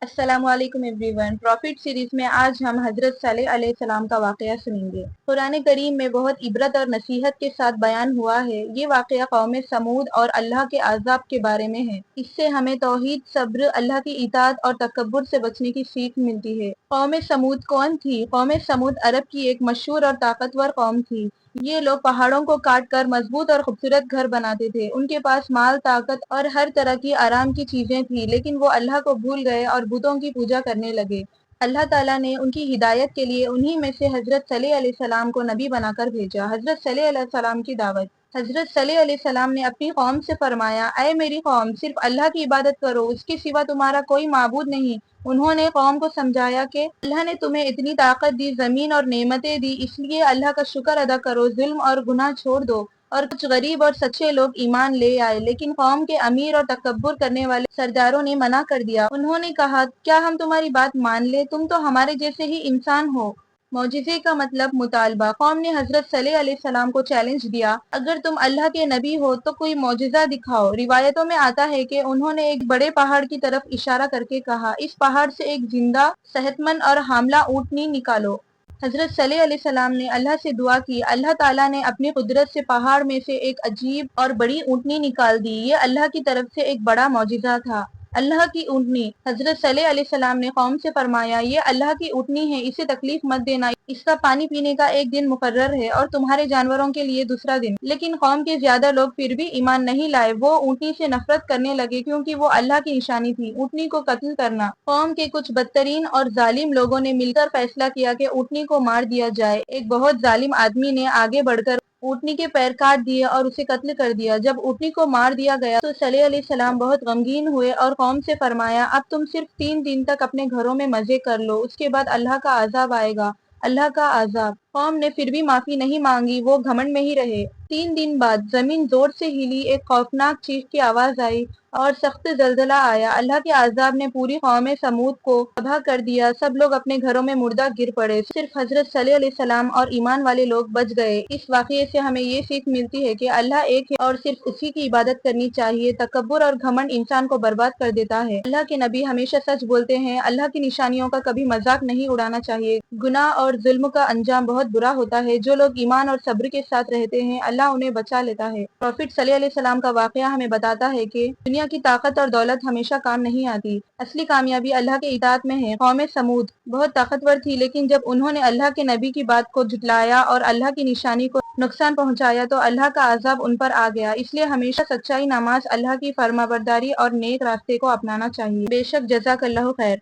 السلام علیکم every one. Profit series میں آج ہم حضرت صالح علیہ السلام کا واقعہ سنیں گے۔ قرآن کریم میں بہت عبرت اور نصیحت کے ساتھ بیان ہوا ہے۔ یہ واقعہ قوم سمود اور اللہ کے عذاب کے بارے میں ہے۔ اس سے ہمیں توحید، صبر، اللہ کی اطاعت اور تکبر سے بچنے کی سیکھ ملتی ہے۔ قوم سمود کون تھی؟ قوم سمود عرب کی ایک مشہور اور طاقتور قوم تھی۔ یہ لوگ پہاڑوں کو کاٹ کر مضبوط اور خوبصورت گھر بناتے تھے۔ ان کے پاس مال، طاقت اور ہر طرح کی آرام کی چیزیں تھیں، لیکن وہ اللہ کو بھول گئے اور بتوں کی پوجا کرنے لگے۔ اللہ تعالیٰ نے ان کی ہدایت کے لیے انہی میں سے حضرت صالح علیہ السلام کو نبی بنا کر بھیجا۔ حضرت صالح علیہ السلام کی دعوت۔ حضرت صالح علیہ السلام نے اپنی قوم سے فرمایا، اے میری قوم، صرف اللہ کی عبادت کرو، اس کے سوا تمہارا کوئی معبود نہیں۔ انہوں نے قوم کو سمجھایا کہ اللہ نے تمہیں اتنی طاقت دی، زمین اور نعمتیں دی، اس لیے اللہ کا شکر ادا کرو، ظلم اور گناہ چھوڑ دو۔ اور کچھ غریب اور سچے لوگ ایمان لے آئے، لیکن قوم کے امیر اور تکبر کرنے والے سرداروں نے منع کر دیا۔ انہوں نے کہا، کیا ہم تمہاری بات مان لیں؟ تم تو ہمارے جیسے ہی انسان ہو۔ معجزے کا مطلب مطالبہ۔ قوم نے حضرت صالح علیہ السلام کو چیلنج دیا، اگر تم اللہ کے نبی ہو تو کوئی معجزہ دکھاؤ۔ روایتوں میں آتا ہے کہ انہوں نے ایک بڑے پہاڑ کی طرف اشارہ کر کے کہا، اس پہاڑ سے ایک زندہ، صحت مند اور حاملہ اونٹنی نکالو۔ حضرت صالح علیہ السلام نے اللہ سے دعا کی، اللہ تعالیٰ نے اپنی قدرت سے پہاڑ میں سے ایک عجیب اور بڑی اونٹنی نکال دی۔ یہ اللہ کی طرف سے ایک بڑا معجزہ تھا۔ اللہ کی اونٹنی۔ حضرت صالح علیہ السلام نے قوم سے فرمایا، یہ اللہ کی اونٹنی ہے، اسے تکلیف مت دینا، اس کا پانی پینے کا ایک دن مقرر ہے اور تمہارے جانوروں کے لیے دوسرا دن۔ لیکن قوم کے زیادہ لوگ پھر بھی ایمان نہیں لائے۔ وہ اونٹنی سے نفرت کرنے لگے کیونکہ وہ اللہ کی نشانی تھی۔ اونٹنی کو قتل کرنا۔ قوم کے کچھ بدترین اور ظالم لوگوں نے مل کر فیصلہ کیا کہ اونٹنی کو مار دیا جائے۔ ایک بہت ظالم آدمی نے آگے بڑھ کر اونٹنی کے پیر کاٹ دیے اور اسے قتل کر دیا۔ جب اونٹنی کو مار دیا گیا تو صالح علیہ السلام بہت غمگین ہوئے اور قوم سے فرمایا، اب تم صرف 3 دن تک اپنے گھروں میں مزے کر لو، اس کے بعد اللہ کا عذاب آئے گا۔ اللہ کا عذاب۔ قوم نے پھر بھی معافی نہیں مانگی، وہ گھمنڈ میں ہی رہے۔ 3 دن بعد زمین زور سے ہلی، ایک خوفناک چیخ کی آواز آئی اور سخت زلزلہ آیا۔ اللہ کے عذاب نے پوری قوم سمود کو تباہ کر دیا۔ سب لوگ اپنے گھروں میں مردہ گر پڑے، صرف حضرت صالح علیہ السلام اور ایمان والے لوگ بچ گئے۔ اس واقعے سے ہمیں یہ سیکھ ملتی ہے کہ اللہ ایک ہے اور صرف اسی کی عبادت کرنی چاہیے۔ تکبر اور گھمنڈ انسان کو برباد کر دیتا ہے۔ اللہ کے نبی ہمیشہ سچ بولتے ہیں، اللہ کی نشانیوں کا کبھی مذاق نہیں اڑانا چاہیے۔ گناہ اور ظلم کا انجام بہت برا ہوتا ہے۔ جو لوگ ایمان اور صبر کے ساتھ رہتے ہیں، اللہ انہیں بچا لیتا ہے۔ پروفٹ صلی اللہ علیہ السلام کا واقعہ ہمیں بتاتا ہے کہ دنیا کی طاقت اور دولت ہمیشہ کام نہیں آتی۔ اصلی کامیابی اللہ کے اطاعت میں ہے۔ قوم سمود بہت طاقتور تھی، لیکن جب انہوں نے اللہ کے نبی کی بات کو جھٹلایا اور اللہ کی نشانی کو نقصان پہنچایا تو اللہ کا عذاب ان پر آ گیا۔ اس لیے ہمیشہ سچائی، نماز، اللہ کی فرمانبرداری اور نیک راستے کو اپنانا چاہیے۔ بے شک، جزاک اللہ خیر۔